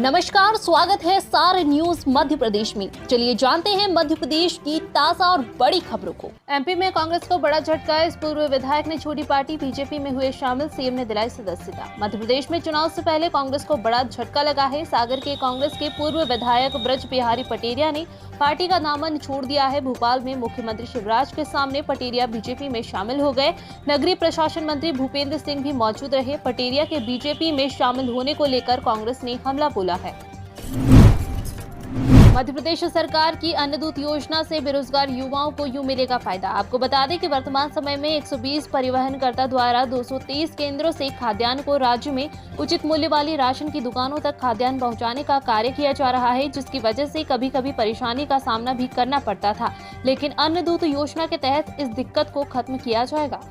नमस्कार, स्वागत है सार न्यूज मध्य प्रदेश में। चलिए जानते हैं मध्य प्रदेश की ताजा और बड़ी खबरों को। एमपी में कांग्रेस को बड़ा झटका। इस पूर्व विधायक ने छोटी पार्टी बीजेपी में हुए शामिल, सीएम ने दिलाई सदस्यता। मध्य प्रदेश में चुनाव से पहले कांग्रेस को बड़ा झटका लगा है। सागर के कांग्रेस के पूर्व विधायक ब्रज बिहारी पटेरिया ने पार्टी का दामन छोड़ दिया है। भोपाल में मुख्यमंत्री शिवराज के सामने पटेरिया बीजेपी में शामिल हो गए। नगरीय प्रशासन मंत्री भूपेंद्र सिंह भी मौजूद रहे। पटेरिया के बीजेपी में शामिल होने को लेकर कांग्रेस ने हमला बोला है। मध्य प्रदेश सरकार की अन्नदूत योजना से बेरोजगार युवाओं को यूं मिलेगा फायदा। आपको बता दें कि वर्तमान समय में 120 परिवहनकर्ता द्वारा 230 केंद्रों से खाद्यान्न को राज्य में उचित मूल्य वाली राशन की दुकानों तक खाद्यान्न पहुंचाने का कार्य किया जा रहा है, जिसकी वजह से कभी कभी परेशानी का सामना भी करना पड़ता था। लेकिन अन्नदूत योजना के तहत इस दिक्कत को खत्म किया जाएगा।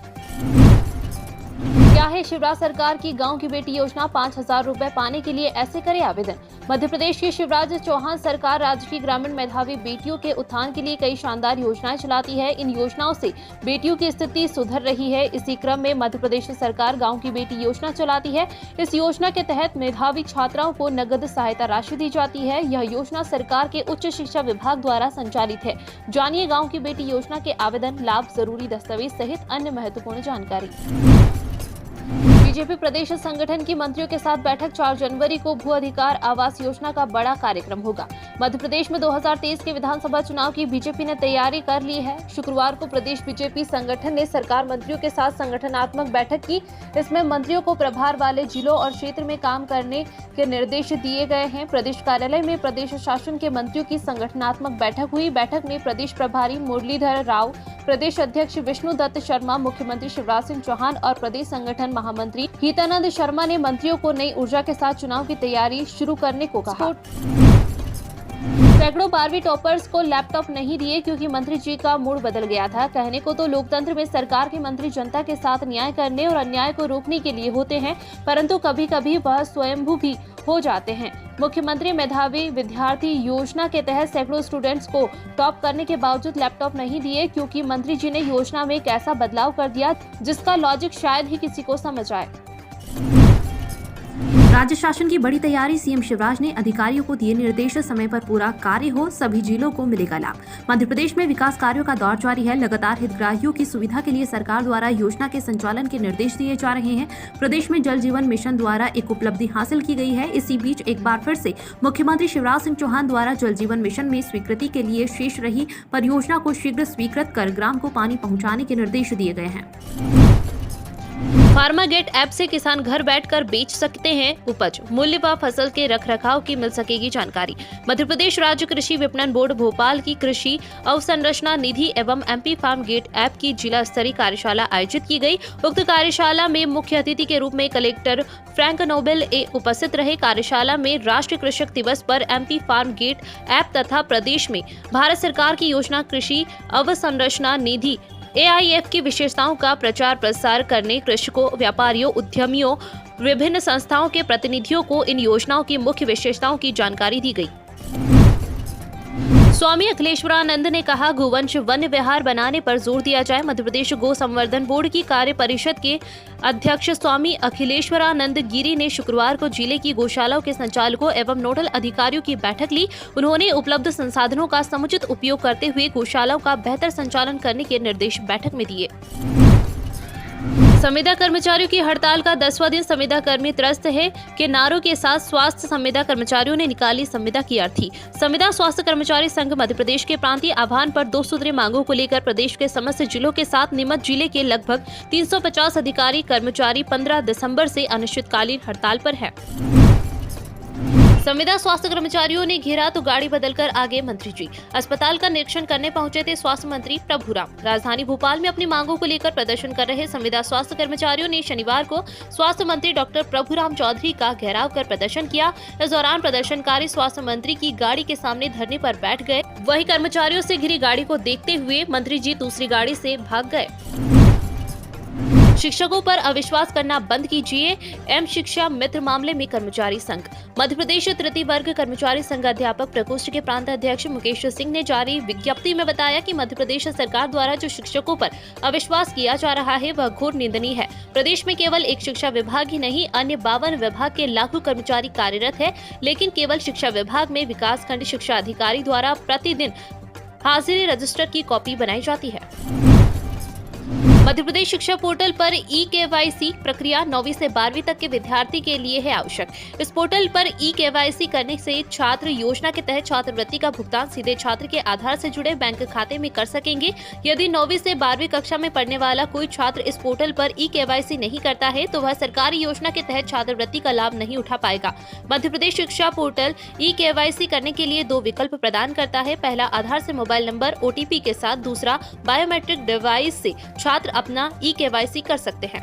क्या है शिवराज सरकार की गांव की बेटी योजना? 5,000 रुपए पाने के लिए ऐसे करे आवेदन। मध्य प्रदेश की शिवराज चौहान सरकार राज्य की ग्रामीण मेधावी बेटियों के उत्थान के लिए कई शानदार योजनाएं चलाती है। इन योजनाओं से बेटियों की स्थिति सुधर रही है। इसी क्रम में मध्य प्रदेश सरकार गांव की बेटी योजना चलाती है। इस योजना के तहत मेधावी छात्राओं को नगद सहायता राशि दी जाती है। यह योजना सरकार के उच्च शिक्षा विभाग द्वारा संचालित है। जानिए गाँव की बेटी योजना के आवेदन, लाभ, जरूरी दस्तावेज सहित अन्य महत्वपूर्ण जानकारी। बीजेपी प्रदेश संगठन की मंत्रियों के साथ बैठक। 4 जनवरी को भू अधिकार आवास योजना का बड़ा कार्यक्रम होगा। मध्य प्रदेश में 2023 के विधानसभा चुनाव की बीजेपी ने तैयारी कर ली है। शुक्रवार को प्रदेश बीजेपी संगठन ने सरकार मंत्रियों के साथ संगठनात्मक बैठक की। इसमें मंत्रियों को प्रभार वाले जिलों और क्षेत्र में काम करने के निर्देश दिए गए हैं। प्रदेश कार्यालय में प्रदेश शासन के मंत्रियों की संगठनात्मक बैठक हुई। बैठक में प्रदेश प्रभारी मुरलीधर राव, प्रदेश अध्यक्ष विष्णु दत्त शर्मा, मुख्यमंत्री शिवराज सिंह चौहान और प्रदेश संगठन महामंत्री गीतानंद शर्मा ने मंत्रियों को नई ऊर्जा के साथ चुनाव की तैयारी शुरू करने को कहा। सैकड़ों 12वीं टॉपर्स को लैपटॉप नहीं दिए क्योंकि मंत्री जी का मूड बदल गया था। कहने को तो लोकतंत्र में सरकार के मंत्री जनता के साथ न्याय करने और अन्याय को रोकने के लिए होते हैं, परंतु कभी कभी वह स्वयंभू भी हो जाते हैं। मुख्यमंत्री मेधावी विद्यार्थी योजना के तहत सैकड़ों स्टूडेंट्स को टॉप करने के बावजूद लैपटॉप नहीं दिए क्योंकि मंत्री जी ने योजना में एक ऐसा बदलाव कर दिया जिसका लॉजिक शायद ही किसी को समझ आए। राज्य शासन की बड़ी तैयारी। सीएम शिवराज ने अधिकारियों को दिए निर्देश, समय पर पूरा कार्य हो, सभी जिलों को मिलेगा लाभ। मध्य प्रदेश में विकास कार्यों का दौर जारी है। लगातार हितग्राहियों की सुविधा के लिए सरकार द्वारा योजना के संचालन के निर्देश दिए जा रहे हैं। प्रदेश में जल जीवन मिशन द्वारा एक उपलब्धि हासिल की गई है। इसी बीच एक बार फिर से मुख्यमंत्री शिवराज सिंह चौहान द्वारा जल जीवन मिशन में स्वीकृति के लिए शेष रही परियोजना को शीघ्र स्वीकृत कर ग्राम को पानी पहुँचाने के निर्देश दिए गए हैं। फार्मागेट ऐप से किसान घर बैठकर बेच सकते हैं उपज, मूल्य व फसल के रखरखाव की मिल सकेगी जानकारी। मध्य प्रदेश राज्य कृषि विपणन बोर्ड भोपाल की कृषि अवसंरचना निधि एवं एमपी फार्म गेट ऐप की जिला स्तरीय कार्यशाला आयोजित की गई। उक्त कार्यशाला में मुख्य अतिथि के रूप में कलेक्टर फ्रैंक नोबेल उपस्थित रहे। कार्यशाला में राष्ट्रीय कृषक दिवस पर एमपी फार्म गेट ऐप तथा प्रदेश में भारत सरकार की योजना कृषि अवसंरचना निधि AIF की विशेषताओं का प्रचार प्रसार करने कृषकों, व्यापारियों, उद्यमियों, विभिन्न संस्थाओं के प्रतिनिधियों को इन योजनाओं की मुख्य विशेषताओं की जानकारी दी गई। स्वामी अखिलेश्वरानंद ने कहा, गोवंश वन्य विहार बनाने पर जोर दिया जाए। मध्य प्रदेश गो संवर्धन बोर्ड की कार्य परिषद के अध्यक्ष स्वामी अखिलेश्वरानंद गिरी ने शुक्रवार को जिले की गौशालाओं के संचालकों एवं नोडल अधिकारियों की बैठक ली। उन्होंने उपलब्ध संसाधनों का समुचित उपयोग करते हुए गौशालाओं का बेहतर संचालन करने के निर्देश बैठक में दिए। संविदा कर्मचारियों की हड़ताल का 10वां दिन। संविदा कर्मी त्रस्त है के नारों के साथ स्वास्थ्य संविदा कर्मचारियों ने निकाली संविदा की अर्थी। संविदा स्वास्थ्य कर्मचारी संघ मध्य प्रदेश के प्रांतीय आह्वान पर 2 सूत्रीय मांगों को लेकर प्रदेश के समस्त जिलों के साथ नीमच जिले के लगभग 350 अधिकारी कर्मचारी 15 दिसंबर से अनिश्चितकालीन हड़ताल पर है। संविदा स्वास्थ्य कर्मचारियों ने घेरा तो गाड़ी बदलकर आगे मंत्री जी। अस्पताल का निरीक्षण करने पहुंचे थे स्वास्थ्य मंत्री प्रभुराम। राजधानी भोपाल में अपनी मांगों को लेकर प्रदर्शन कर रहे संविदा स्वास्थ्य कर्मचारियों ने शनिवार को स्वास्थ्य मंत्री डॉक्टर प्रभुराम चौधरी का घेराव कर प्रदर्शन किया। इस दौरान प्रदर्शनकारी स्वास्थ्य मंत्री की गाड़ी के सामने धरने पर बैठ गए। वहीं कर्मचारियों से घिरी गाड़ी को देखते हुए मंत्री जी दूसरी गाड़ी से भाग गए। शिक्षकों पर अविश्वास करना बंद कीजिए। एम शिक्षा मित्र मामले में कर्मचारी संघ। मध्य प्रदेश तृतीय वर्ग कर्मचारी संघ अध्यापक प्रकोष्ठ के प्रांत अध्यक्ष मुकेश सिंह ने जारी विज्ञप्ति में बताया कि मध्य प्रदेश सरकार द्वारा जो शिक्षकों पर अविश्वास किया जा रहा है वह घोर निंदनीय है। प्रदेश में केवल एक शिक्षा विभाग ही नहीं, अन्य 52 विभाग के लाखों कर्मचारी कार्यरत है, लेकिन केवल शिक्षा विभाग में विकास खंड शिक्षा अधिकारी द्वारा प्रतिदिन हाजिरी रजिस्टर की कॉपी बनाई जाती है। मध्य प्रदेश शिक्षा पोर्टल पर ई-केवाईसी प्रक्रिया 9वीं से 12वीं तक के विद्यार्थी के लिए है आवश्यक। इस पोर्टल पर ई-केवाईसी करने से छात्र योजना के तहत छात्रवृत्ति का भुगतान सीधे छात्र के आधार से जुड़े बैंक खाते में कर सकेंगे। यदि 9वीं से 12वीं कक्षा में पढ़ने वाला कोई छात्र इस पोर्टल पर ई-केवाईसी नहीं करता है तो वह सरकारी योजना के तहत छात्रवृत्ति का लाभ नहीं उठा पाएगा। मध्य प्रदेश शिक्षा पोर्टल ई-केवाईसी करने के लिए 2 विकल्प प्रदान करता है। पहला, आधार से मोबाइल नंबर OTP के साथ। दूसरा, बायोमेट्रिक डिवाइस से छात्र अपना ई-केवाईसी कर सकते हैं।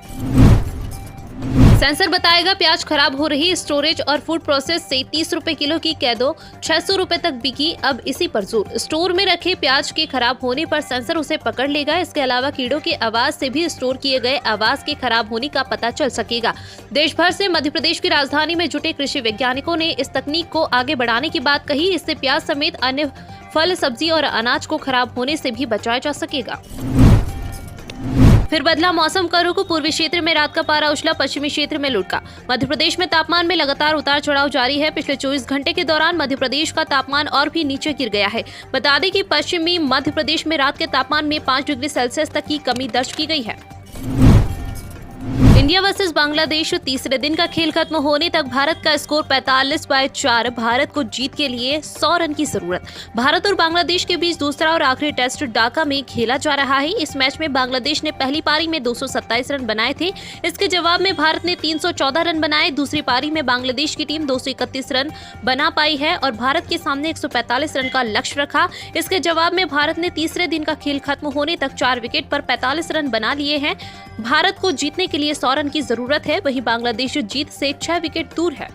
सेंसर बताएगा प्याज खराब हो रही। स्टोरेज और फूड प्रोसेस से 30 रुपए किलो की कैदो 600 रुपए तक बिकी, अब इसी पर जोर। स्टोर में रखे प्याज के खराब होने पर सेंसर उसे पकड़ लेगा। इसके अलावा कीड़ों के आवाज से भी स्टोर किए गए आवाज के खराब होने का पता चल सकेगा। देश भर से मध्य प्रदेश की राजधानी में जुटे कृषि वैज्ञानिकों ने इस तकनीक को आगे बढ़ाने की बात कही। इससे प्याज समेत अन्य फल, सब्जी और अनाज को खराब होने से भी बचाया जा सकेगा। फिर बदला मौसम का रुख। पूर्वी क्षेत्र में रात का पारा उछला, पश्चिमी क्षेत्र में लुढ़का। मध्य प्रदेश में तापमान में लगातार उतार चढ़ाव जारी है। पिछले 24 घंटे के दौरान मध्य प्रदेश का तापमान और भी नीचे गिर गया है। बता दें कि पश्चिमी मध्य प्रदेश में रात के तापमान में 5 डिग्री सेल्सियस तक की कमी दर्ज की गई है। इंडिया वर्सेस बांग्लादेश तीसरे दिन का खेल खत्म होने तक भारत का स्कोर 45/4। भारत को जीत के लिए 100 रन की जरूरत। भारत और बांग्लादेश के बीच दूसरा और आखिरी टेस्ट ढाका में खेला जा रहा है। इस मैच में बांग्लादेश ने पहली पारी में 227 रन बनाए थे। इसके जवाब में भारत ने 314 रन बनाए। दूसरी पारी में बांग्लादेश की टीम 231 रन बना पाई है और भारत के सामने 145 रन का लक्ष्य रखा। इसके जवाब में भारत ने तीसरे दिन का खेल खत्म होने तक 4 विकेट पर 45 रन बना लिए हैं। भारत को जीतने के लिए 100 रन की जरूरत है, वहीं बांग्लादेश जीत से 6 विकेट दूर है।